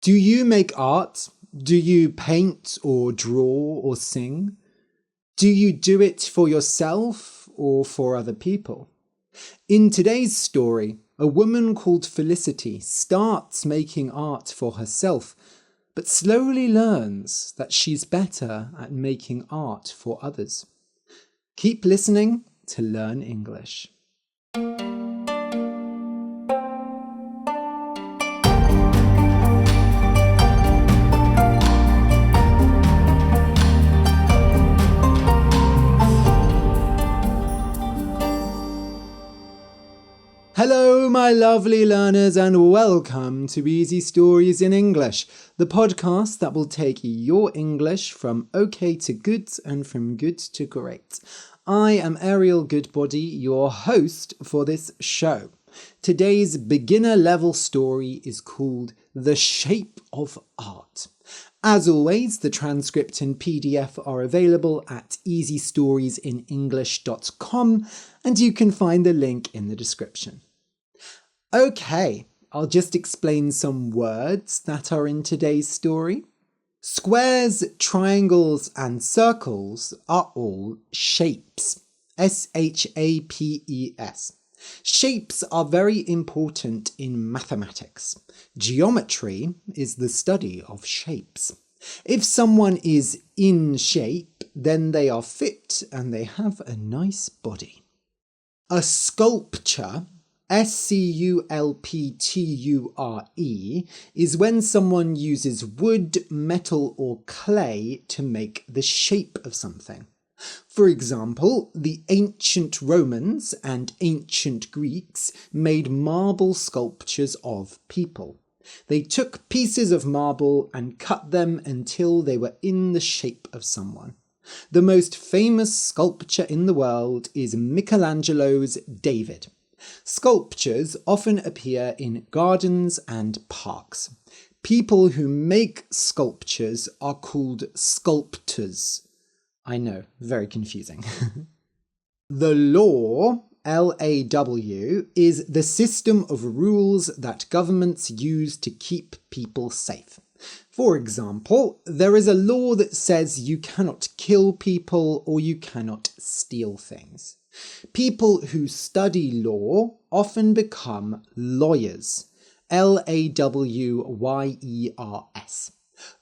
Do you make art? Do you paint or draw or sing? Do you do it for yourself or for other people? In today's story, a woman called Felicity starts making art for herself, but slowly learns that she's better at making art for others. Keep listening to learn English. Hello, my lovely learners, and welcome to Easy Stories in English, the podcast that will take your English from okay to good and from good to great. I am Ariel Goodbody, your host for this show. Today's beginner level story is called The Shape of Art. As always, the transcript and PDF are available at easystoriesinenglish.com, and you can find the link in the description. Okay, I'll just explain some words that are in today's story. Squares, triangles, and circles are all shapes. S-H-A-P-E-S. Shapes are very important in mathematics. Geometry is the study of shapes. If someone is in shape, then they are fit and they have a nice body. A sculpture, S-C-U-L-P-T-U-R-E, is when someone uses wood, metal, or clay to make the shape of something. For example, the ancient Romans and ancient Greeks made marble sculptures of people. They took pieces of marble and cut them until they were in the shape of someone. The most famous sculpture in the world is Michelangelo's David. Sculptures often appear in gardens and parks. People who make sculptures are called sculptors. I know, very confusing. The law, L-A-W, is the system of rules that governments use to keep people safe. For example, there is a law that says you cannot kill people or you cannot steal things. People who study law often become lawyers. L-A-W-Y-E-R-S.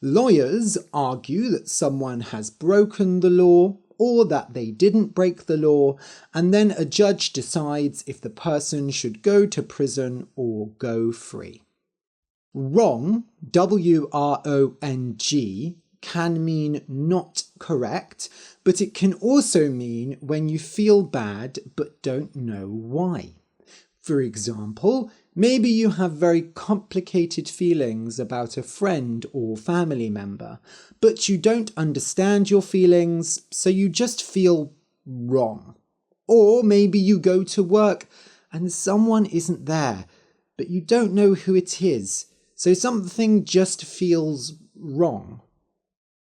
Lawyers argue that someone has broken the law or that they didn't break the law, and then a judge decides if the person should go to prison or go free. Wrong, W-R-O-N-G, can mean not correct, but it can also mean when you feel bad but don't know why. For example, maybe you have very complicated feelings about a friend or family member, but you don't understand your feelings, so you just feel wrong. Or maybe you go to work and someone isn't there, but you don't know who it is, so something just feels wrong.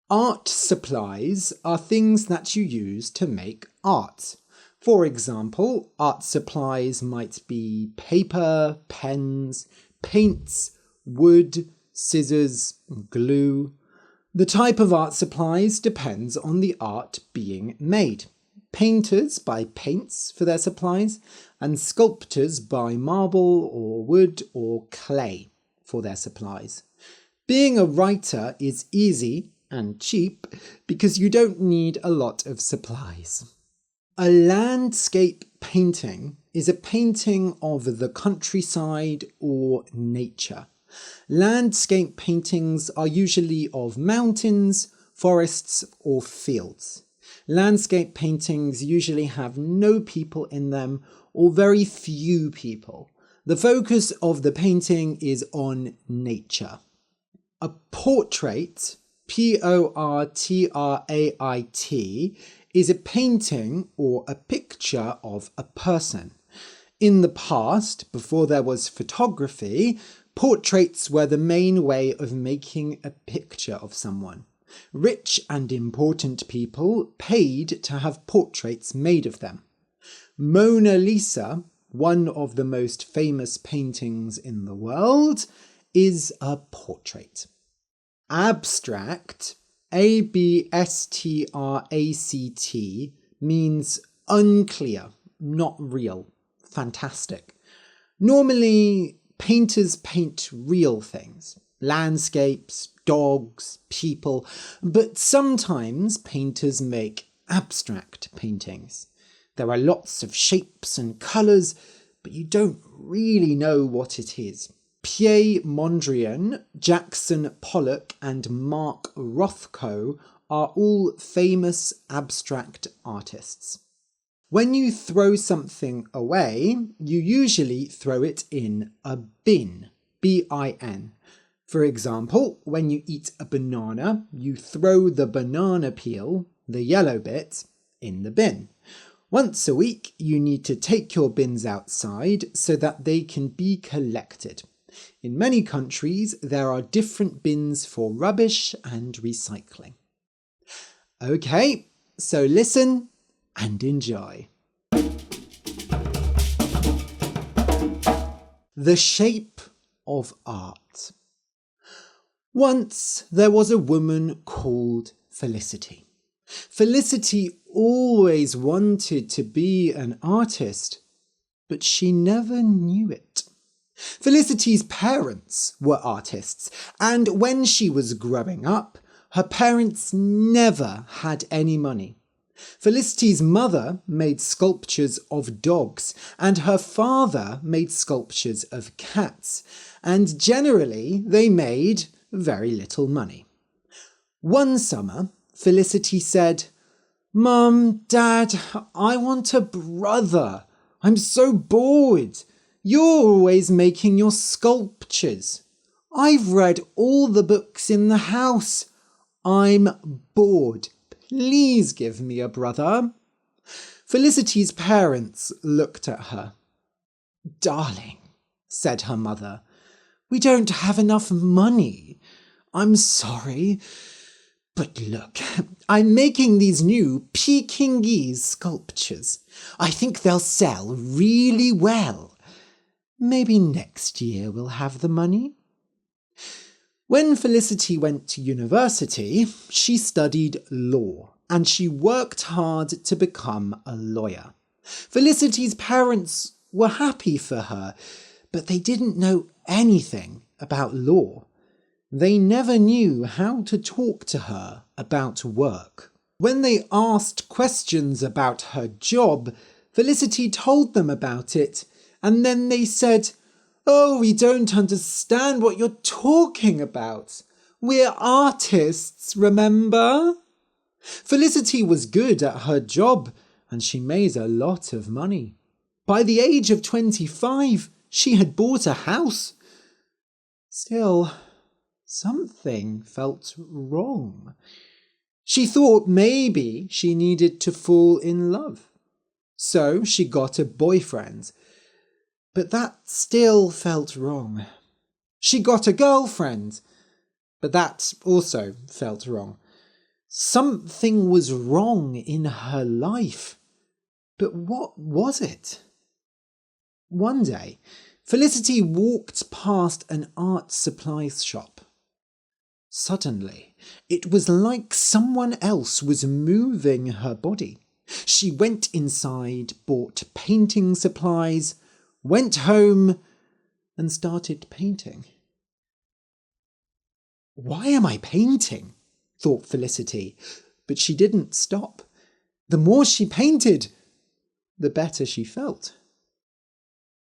Art supplies are things that you use to make art. For example, art supplies might be paper, pens, paints, wood, scissors, glue. The type of art supplies depends on the art being made. Painters buy paints for their supplies, and sculptors buy marble or wood or clay for their supplies. Being a writer is easy and cheap because you don't need a lot of supplies. A landscape painting is a painting of the countryside or nature. Landscape paintings are usually of mountains, forests, or fields. Landscape paintings usually have no people in them or very few people. The focus of the painting is on nature. A portrait, P-O-R-T-R-A-I-T, is a painting or a picture of a person. In the past, before there was photography, portraits were the main way of making a picture of someone. Rich and important people paid to have portraits made of them. Mona Lisa, one of the most famous paintings in the world, is a portrait. Abstract, abstract, means unclear, not real, fantastic. Normally, painters paint real things, landscapes, dogs, people, but sometimes painters make abstract paintings. There are lots of shapes and colours, but you don't really know what it is. Pierre Mondrian, Jackson Pollock and Mark Rothko are all famous abstract artists. When you throw something away, you usually throw it in a bin, B-I-N. For example, when you eat a banana, you throw the banana peel, the yellow bit, in the bin. Once a week, you need to take your bins outside so that they can be collected. In many countries, there are different bins for rubbish and recycling. Okay, so listen and enjoy. The shape of art. Once there was a woman called Felicity. Felicity always wanted to be an artist, but she never knew it. Felicity's parents were artists, and when she was growing up, her parents never had any money. Felicity's mother made sculptures of dogs, and her father made sculptures of cats, and generally they made very little money. One summer, Felicity said, "Mum, Dad, I want a brother. I'm so bored. You're always making your sculptures. I've read all the books in the house. I'm bored. Please give me a brother." Felicity's parents looked at her. "Darling," said her mother, "we don't have enough money. I'm sorry. But look, I'm making these new Pekingese sculptures. I think they'll sell really well. Maybe next year we'll have the money." When Felicity went to university, she studied law, and she worked hard to become a lawyer. Felicity's parents were happy for her, but they didn't know anything about law. They never knew how to talk to her about work. When they asked questions about her job, Felicity told them about it, and then they said, "Oh, we don't understand what you're talking about. We're artists, remember?" Felicity was good at her job, and she made a lot of money. By the age of 25, she had bought a house. Still, something felt wrong. She thought maybe she needed to fall in love. So she got a boyfriend. But that still felt wrong. She got a girlfriend. But that also felt wrong. Something was wrong in her life. But what was it? One day, Felicity walked past an art supplies shop. Suddenly, it was like someone else was moving her body. She went inside, bought painting supplies, went home, and started painting. "Why am I painting?" thought Felicity, but she didn't stop. The more she painted, the better she felt.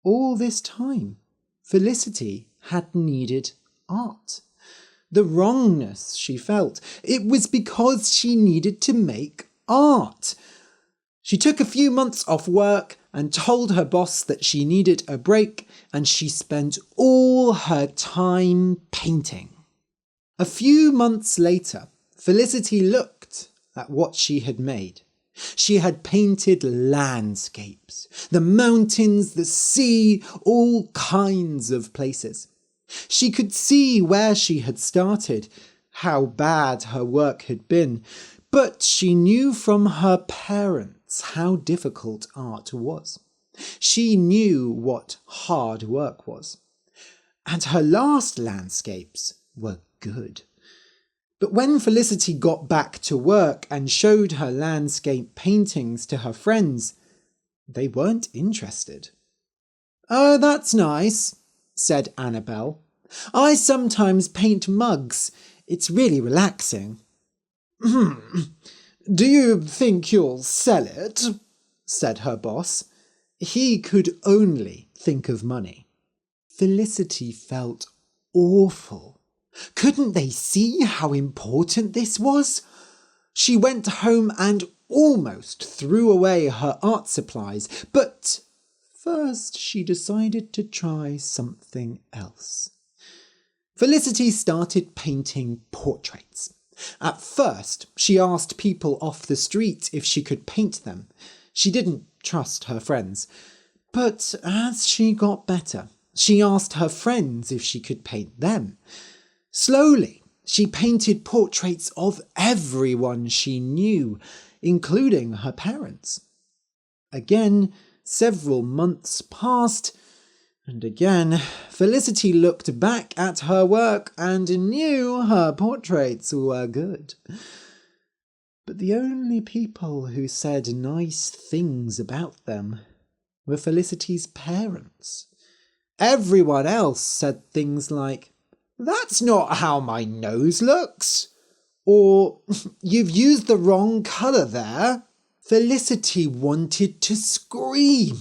All this time, Felicity had needed art. The wrongness she felt, it was because she needed to make art. She took a few months off work and told her boss that she needed a break, and she spent all her time painting. A few months later, Felicity looked at what she had made. She had painted landscapes, the mountains, the sea, all kinds of places. She could see where she had started, how bad her work had been, but she knew from her parents how difficult art was. She knew what hard work was. and her last landscapes were good. But when Felicity got back to work and showed her landscape paintings to her friends, they weren't interested. "Oh, that's nice," said Annabelle. "I sometimes paint mugs. It's really relaxing." "Do you think you'll sell it?" said her boss. He could only think of money. Felicity felt awful. Couldn't they see how important this was? She went home and almost threw away her art supplies, but first she decided to try something else. Felicity started painting portraits. At first, she asked people off the street if she could paint them. She didn't trust her friends. But as she got better, she asked her friends if she could paint them. Slowly, she painted portraits of everyone she knew, including her parents. Again, several months passed, and again, Felicity looked back at her work and knew her portraits were good. But the only people who said nice things about them were Felicity's parents. Everyone else said things like, "That's not how my nose looks," or "You've used the wrong colour there." Felicity wanted to scream.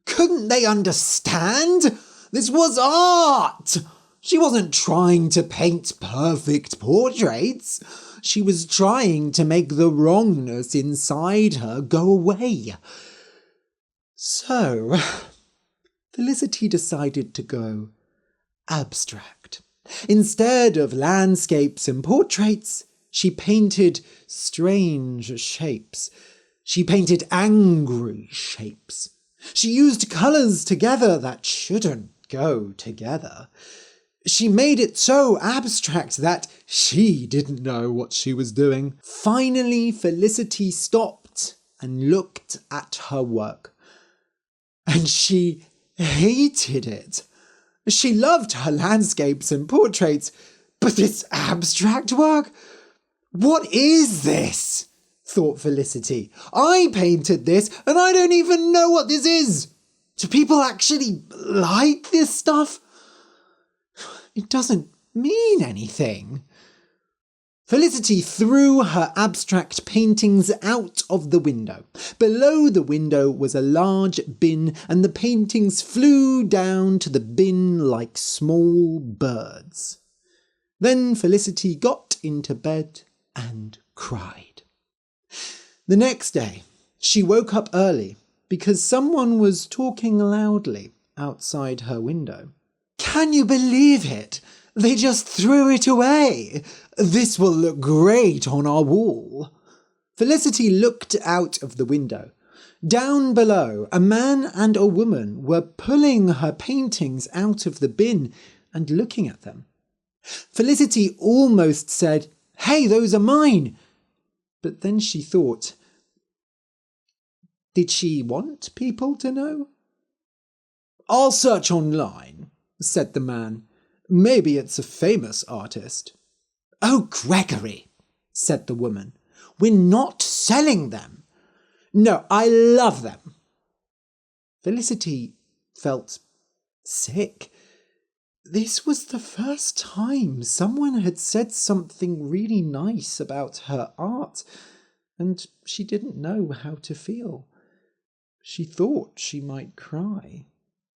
Couldn't they understand? This was art! She wasn't trying to paint perfect portraits. She was trying to make the wrongness inside her go away. So, Felicity decided to go abstract. Instead of landscapes and portraits, she painted strange shapes. She painted angry shapes. She used colours together that shouldn't go together. She made it so abstract that she didn't know what she was doing. Finally, Felicity stopped and looked at her work. And she hated it. She loved her landscapes and portraits, but this abstract work? What is this? Thought Felicity. I painted this and I don't even know what this is. Do people actually like this stuff? It doesn't mean anything. Felicity threw her abstract paintings out of the window. Below the window was a large bin, and the paintings flew down to the bin like small birds. Then Felicity got into bed and cried. The next day, she woke up early because someone was talking loudly outside her window. "Can you believe it? They just threw it away. This will look great on our wall." Felicity looked out of the window. Down below, a man and a woman were pulling her paintings out of the bin and looking at them. Felicity almost said, "Hey, those are mine." But then she thought, did she want people to know? "I'll search online," said the man. "Maybe it's a famous artist." "Oh, Gregory," said the woman, "we're not selling them." "No, I love them." Felicity felt sick. This was the first time someone had said something really nice about her art, and she didn't know how to feel. She thought she might cry.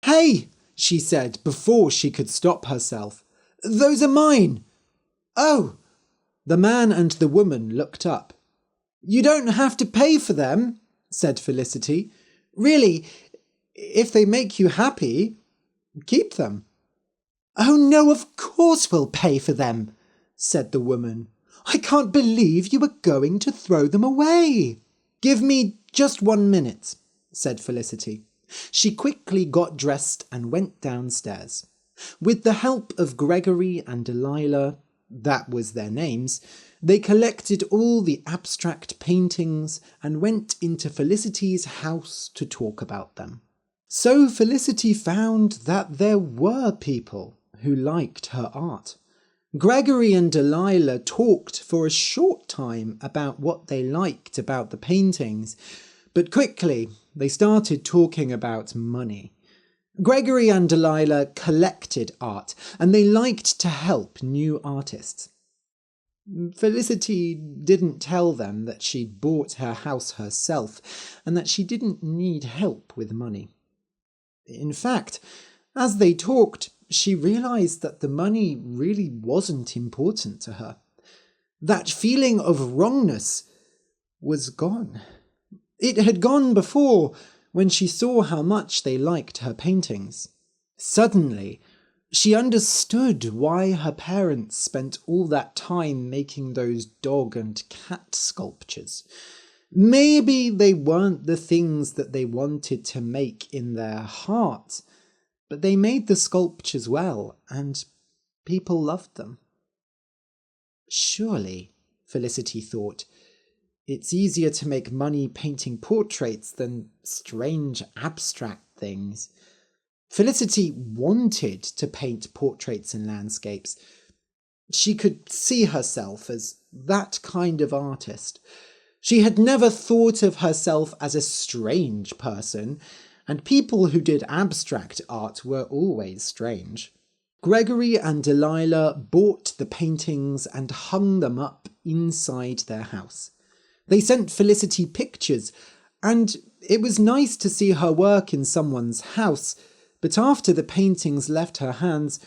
"Hey," she said before she could stop herself. "Those are mine." "Oh." The man and the woman looked up. "You don't have to pay for them," said Felicity. "Really, if they make you happy, keep them." "Oh no, of course we'll pay for them," said the woman. "I can't believe you were going to throw them away." "Give me just 1 minute," said Felicity. She quickly got dressed and went downstairs. With the help of Gregory and Delilah, that was their names, they collected all the abstract paintings and went into Felicity's house to talk about them. So Felicity found that there were people who liked her art. Gregory and Delilah talked for a short time about what they liked about the paintings, but quickly they started talking about money. Gregory and Delilah collected art, and they liked to help new artists. Felicity didn't tell them that she'd bought her house herself, and that she didn't need help with money. In fact, as they talked, she realized that the money really wasn't important to her. That feeling of wrongness was gone. It had gone before, when she saw how much they liked her paintings. Suddenly, she understood why her parents spent all that time making those dog and cat sculptures. Maybe they weren't the things that they wanted to make in their heart, but they made the sculptures well, and people loved them. Surely, Felicity thought, it's easier to make money painting portraits than strange abstract things. Felicity wanted to paint portraits and landscapes. She could see herself as that kind of artist. She had never thought of herself as a strange person, and people who did abstract art were always strange. Gregory and Delilah bought the paintings and hung them up inside their house. They sent Felicity pictures, and it was nice to see her work in someone's house, but after the paintings left her hands,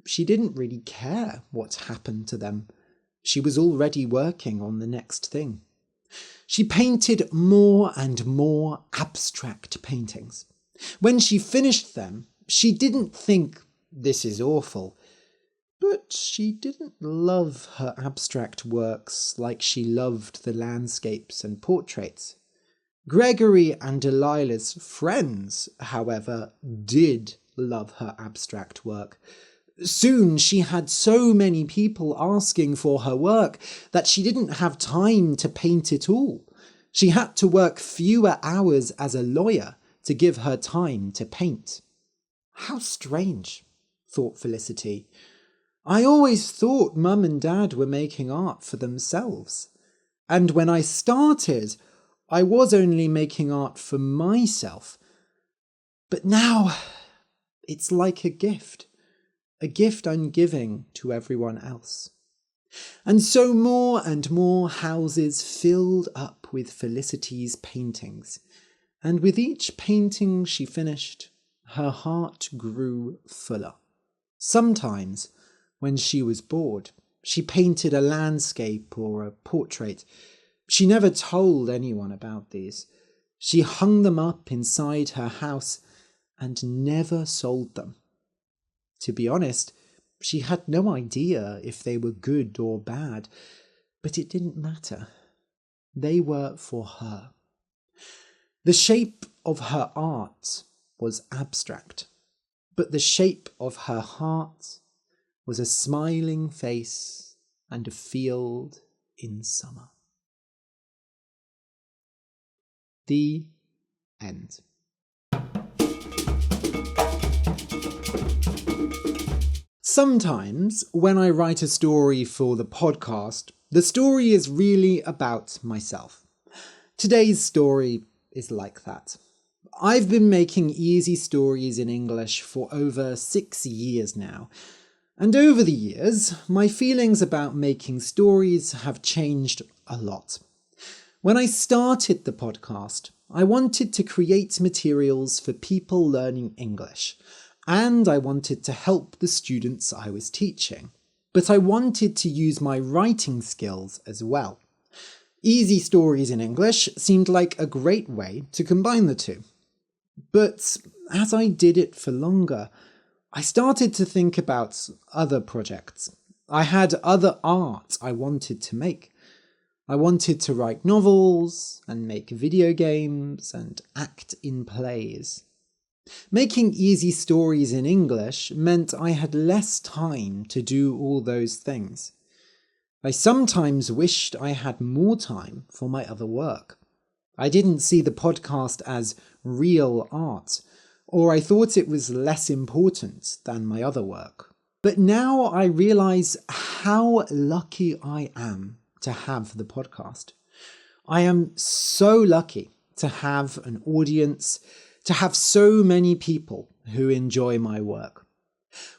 she didn't really care what happened to them. She was already working on the next thing. She painted more and more abstract paintings. When she finished them, she didn't think, "This is awful." But she didn't love her abstract works like she loved the landscapes and portraits. Gregory and Delilah's friends, however, did love her abstract work. Soon she had so many people asking for her work that she didn't have time to paint it all. She had to work fewer hours as a lawyer to give her time to paint. How strange, thought Felicity. I always thought Mum and Dad were making art for themselves. And when I started, I was only making art for myself. But now, it's like a gift I'm giving to everyone else. And so more and more houses filled up with Felicity's paintings. And with each painting she finished, her heart grew fuller. Sometimes, when she was bored, she painted a landscape or a portrait. She never told anyone about these. She hung them up inside her house and never sold them. To be honest, she had no idea if they were good or bad, but it didn't matter. They were for her. The shape of her art was abstract, but the shape of her heart was a smiling face and a field in summer. The end. Sometimes, when I write a story for the podcast, the story is really about myself. Today's story is like that. I've been making easy stories in English for over 6 years now. And over the years, my feelings about making stories have changed a lot. When I started the podcast, I wanted to create materials for people learning English, and I wanted to help the students I was teaching. But I wanted to use my writing skills as well. Easy stories in English seemed like a great way to combine the two. But as I did it for longer, I started to think about other projects. I had other art I wanted to make. I wanted to write novels and make video games and act in plays. Making easy stories in English meant I had less time to do all those things. I sometimes wished I had more time for my other work. I didn't see the podcast as real art, or I thought it was less important than my other work. But now I realize how lucky I am to have the podcast. I am so lucky to have an audience, to have so many people who enjoy my work.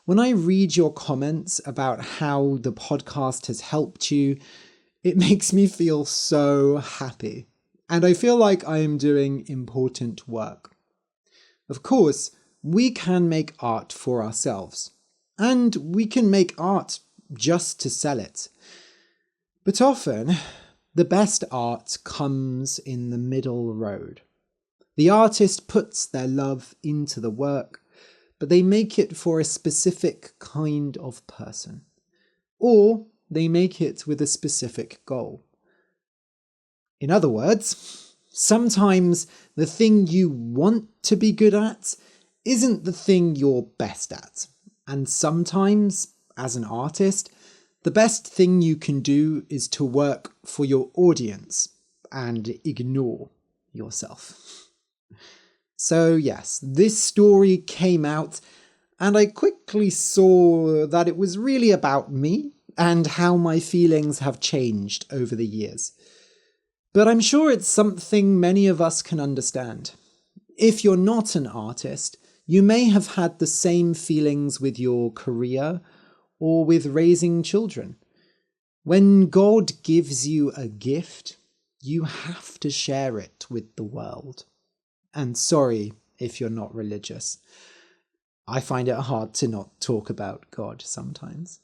When I read your comments about how the podcast has helped you, it makes me feel so happy. And I feel like I am doing important work. Of course, we can make art for ourselves. And we can make art just to sell it. But often, the best art comes in the middle road. The artist puts their love into the work, but they make it for a specific kind of person. Or they make it with a specific goal. In other words, sometimes the thing you want to be good at isn't the thing you're best at. And sometimes, as an artist, the best thing you can do is to work for your audience and ignore yourself. So yes, this story came out and I quickly saw that it was really about me and how my feelings have changed over the years. But I'm sure it's something many of us can understand. If you're not an artist, you may have had the same feelings with your career or with raising children. When God gives you a gift, you have to share it with the world. And sorry if you're not religious. I find it hard to not talk about God sometimes.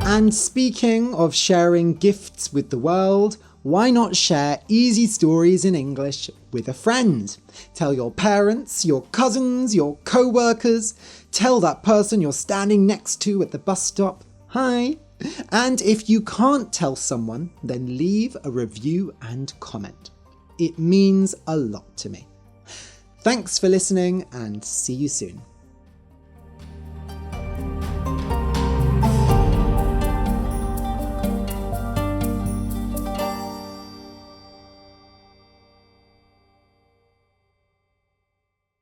And speaking of sharing gifts with the world, why not share easy stories in English with a friend? Tell your parents, your cousins, your co-workers. Tell that person you're standing next to at the bus stop, hi. And if you can't tell someone, then leave a review and comment. It means a lot to me. Thanks for listening and see you soon.